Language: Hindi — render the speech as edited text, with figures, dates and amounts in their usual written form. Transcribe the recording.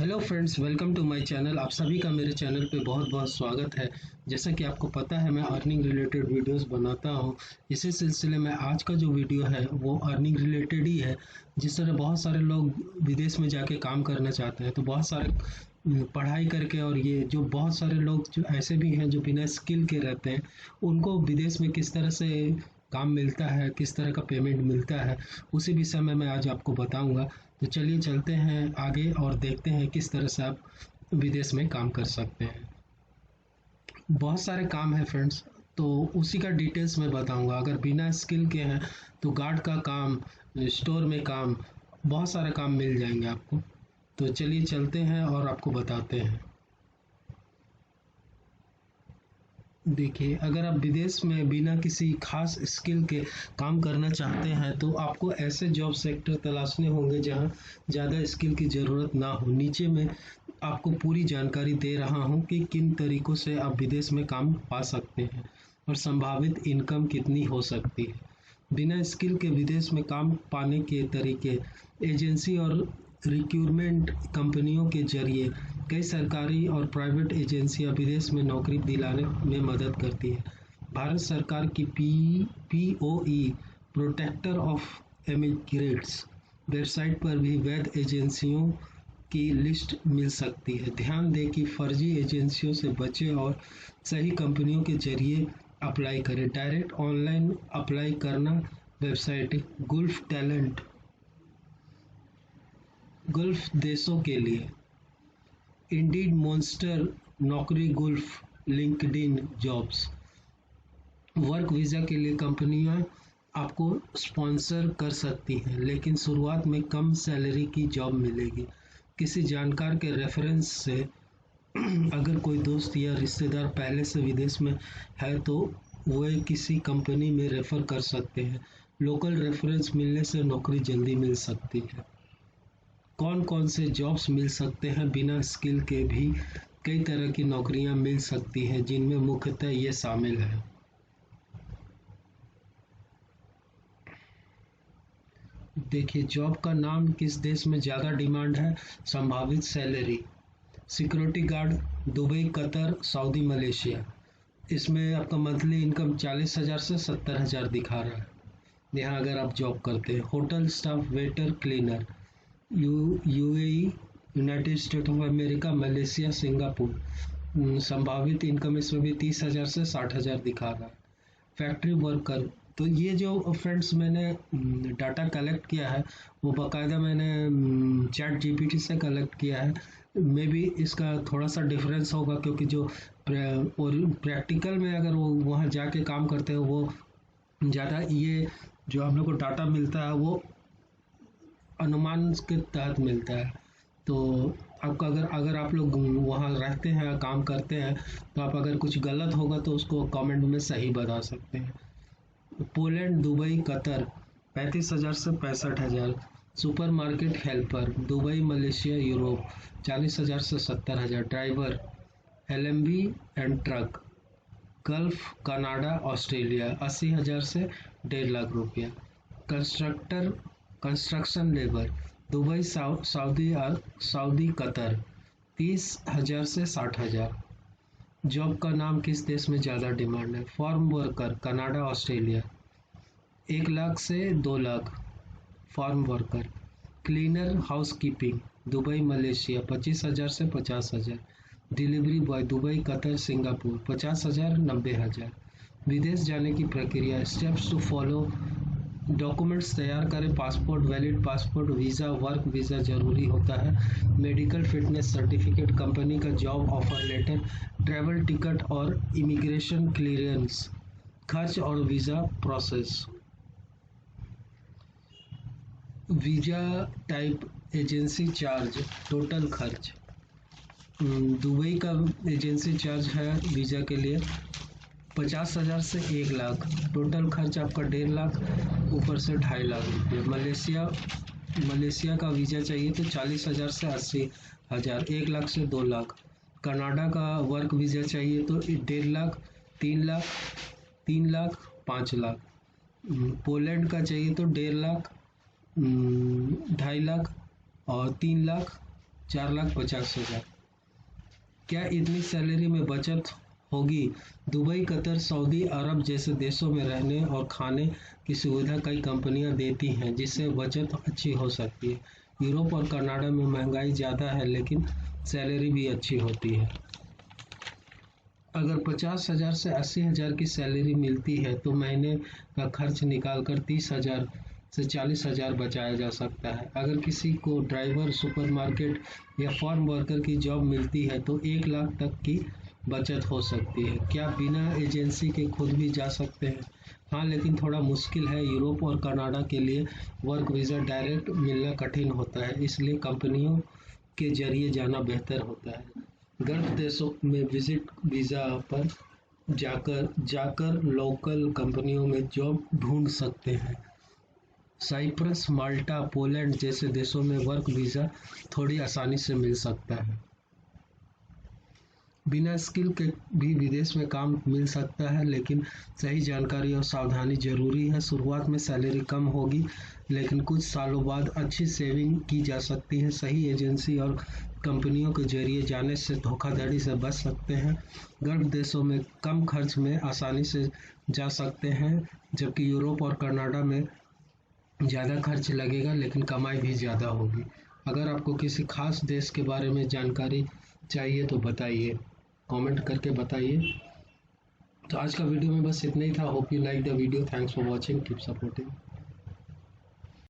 Hello friends, welcome to my channel. आप सभी का मेरे चैनल पे बहुत बहुत स्वागत है। जैसा कि आपको पता है, मैं अर्निंग रिलेटेड वीडियोस बनाता हूं। इसी सिलसिले में आज का जो वीडियो है वो अर्निंग रिलेटेड ही है। जिस तरह बहुत सारे लोग विदेश में जाके काम करना चाहते हैं, तो बहुत सारे पढ़ाई करके, और ये जो बहुत सारे लोग जो ऐसे भी हैं जो बिना स्किल के रहते हैं, उनको विदेश में किस तरह से काम मिलता है, किस तरह का पेमेंट मिलता है, उसी विषय में मैं आज आपको बताऊंगा। तो चलिए चलते हैं आगे और देखते हैं किस तरह से आप विदेश में काम कर सकते हैं। बहुत सारे काम है फ्रेंड्स, तो उसी का डिटेल्स मैं बताऊंगा। अगर बिना स्किल के हैं तो गार्ड का काम, स्टोर में काम, बहुत सारे काम मिल जाएंगे आपको। तो चलिए चलते हैं और आपको बताते हैं। देखिए, अगर आप विदेश में बिना किसी खास स्किल के काम करना चाहते हैं तो आपको ऐसे जॉब सेक्टर तलाशने होंगे जहां ज़्यादा स्किल की ज़रूरत ना हो। नीचे में आपको पूरी जानकारी दे रहा हूं कि किन तरीकों से आप विदेश में काम पा सकते हैं और संभावित इनकम कितनी हो सकती है। बिना स्किल के विदेश में काम पाने के तरीके। एजेंसी और रिक्रूटमेंट कंपनियों के जरिए कई सरकारी और प्राइवेट एजेंसियां विदेश में नौकरी दिलाने में मदद करती है। भारत सरकार की PoE protector of immigrants website पर भी वैध एजेंसियों की लिस्ट मिल सकती है। ध्यान दें कि फर्जी एजेंसियों से बचें और सही कंपनियों के जरिए अप्लाई करें। डायरेक्ट ऑनलाइन अप्लाई करना। वेबसाइट गुल्फ टैलेंट, गल्फ देशों के लिए इंडीड, मॉन्स्टर, नौकरी Gulf, LinkedIn jobs. Work visa के लिए कंपनियां आपको स्पॉन्सर कर सकती हैं, लेकिन शुरुआत में कम सैलरी की जॉब मिलेगी। किसी जानकार के रेफरेंस से अगर कोई दोस्त या रिश्तेदार पहले से विदेश में है तो वे किसी कंपनी में रेफर कर सकते हैं। लोकल रेफरेंस मिलने से नौकरी जल्दी मिल सकती है। कौन कौन से जॉब्स मिल सकते हैं बिना स्किल के? भी कई तरह की नौकरियां मिल सकती हैं, जिनमें मुख्यतः ये शामिल है। देखिए, जॉब का नाम, किस देश में ज़्यादा डिमांड है, संभावित salary. Security guard, Dubai, Qatar, Saudi, Malaysia. इसमें आपका मंथली इनकम 40,000 से 70,000 दिखा रहा है यहाँ अगर आप जॉब करते हैं। Hotel staff, waiter, cleaner, UAE, United state of America, Malaysia, Singapore. संभावित इनकम इसमें भी 30,000 से 60,000 दिखा रहा है। फैक्ट्री वर्कर, तो ये जो फ्रेंड्स मैंने डाटा कलेक्ट किया है वो बाकायदा मैंने चैट जीपीटी से कलेक्ट किया है। मे बी इसका थोड़ा सा डिफरेंस होगा, क्योंकि जो और प्रैक्टिकल में अगर वो वहाँ जाके काम करते हैं वो ज़्यादा, ये जो हम लोग को डाटा मिलता है वो अनुमान के तहत मिलता है। तो आपका अगर अगर आप लोग वहाँ रहते हैं, काम करते हैं, तो आप अगर कुछ गलत होगा तो उसको कमेंट में सही बता सकते हैं। पोलैंड, दुबई, कतर, 35,000 से 65,000। Super market helper, Dubai, Malaysia, Europe, 40,000 से 70,000। Driver, LMB and truck, gulf, Canada, Australia, 80,000 से 1.5 लाख रुपया। Constructor, construction labour, Dubai, Saudi, Qatar, 30,000 से 60,000। जॉब का नाम, किस देश में ज़्यादा डिमांड है। Farm worker, Canada, Australia, 1 lakh से 2 lakh. Farm worker. Cleaner, housekeeping, Dubai, Malaysia, 25,000 से 50,000। Delivery boy, Dubai, Qatar, Singapore, 50,000, 90,000। विदेश जाने की प्रक्रिया, स्टेप्स टू फॉलो। डॉक्यूमेंट्स तैयार करें। Passport, valid passport, visa, work visa जरूरी होता है। मेडिकल फिटनेस सर्टिफिकेट, कंपनी का job offer letter, travel ticket और इमिग्रेशन क्लियरेंस। खर्च और visa process. Visa type, agency charge, total खर्च। दुबई का एजेंसी चार्ज है वीज़ा के लिए 50,000 से 1 लाख। टोटल खर्च आपका 1.5 लाख, ऊपर से 2.5 लाख रुपये। मलेशिया का वीज़ा चाहिए तो 40,000 से 80,000, 1 लाख से 2 लाख। कनाडा का वर्क वीज़ा चाहिए तो 1.5 लाख, 3 लाख, 3 लाख, 5 लाख। पोलैंड का चाहिए तो 1.5 लाख, 2.5 लाख और 3 लाख, 4,50,000। क्या इतनी सैलरी में बचत होगी? दुबई, कतर, सऊदी अरब जैसे देशों में रहने और खाने की सुविधा कई कंपनियां देती हैं, जिससे बचत अच्छी हो सकती है। यूरोप और कनाडा में महंगाई ज़्यादा है, लेकिन सैलरी भी अच्छी होती है। अगर 50,000 से 80,000 की सैलरी मिलती है तो महीने का खर्च निकालकर 30,000 से 40,000 बचाया जा सकता है। अगर किसी को ड्राइवर, सुपरमार्केट या फार्म वर्कर की जॉब मिलती है तो 1 लाख तक की बचत हो सकती है। क्या बिना एजेंसी के खुद भी जा सकते हैं? हाँ, लेकिन थोड़ा मुश्किल है। यूरोप और कनाडा के लिए वर्क वीज़ा डायरेक्ट मिलना कठिन होता है, इसलिए कंपनियों के जरिए जाना बेहतर होता है। गल्फ देशों में विजिट वीज़ा पर जाकर जाकर लोकल कंपनियों में जॉब ढूंढ सकते हैं। साइप्रस, माल्टा, पोलैंड जैसे देशों में वर्क वीज़ा थोड़ी आसानी से मिल सकता है। बिना स्किल के भी विदेश में काम मिल सकता है, लेकिन सही जानकारी और सावधानी जरूरी है। शुरुआत में सैलरी कम होगी, लेकिन कुछ सालों बाद अच्छी सेविंग की जा सकती है। सही एजेंसी और कंपनियों के जरिए जाने से धोखाधड़ी से बच सकते हैं। गल्फ देशों में कम खर्च में आसानी से जा सकते हैं, जबकि यूरोप और कनाडा में ज़्यादा खर्च लगेगा, लेकिन कमाई भी ज़्यादा होगी। अगर आपको किसी खास देश के बारे में जानकारी चाहिए तो बताइए, कमेंट करके बताइए। तो आज का वीडियो में बस इतना ही था। Hope you like the video. Thanks for watching, keep supporting.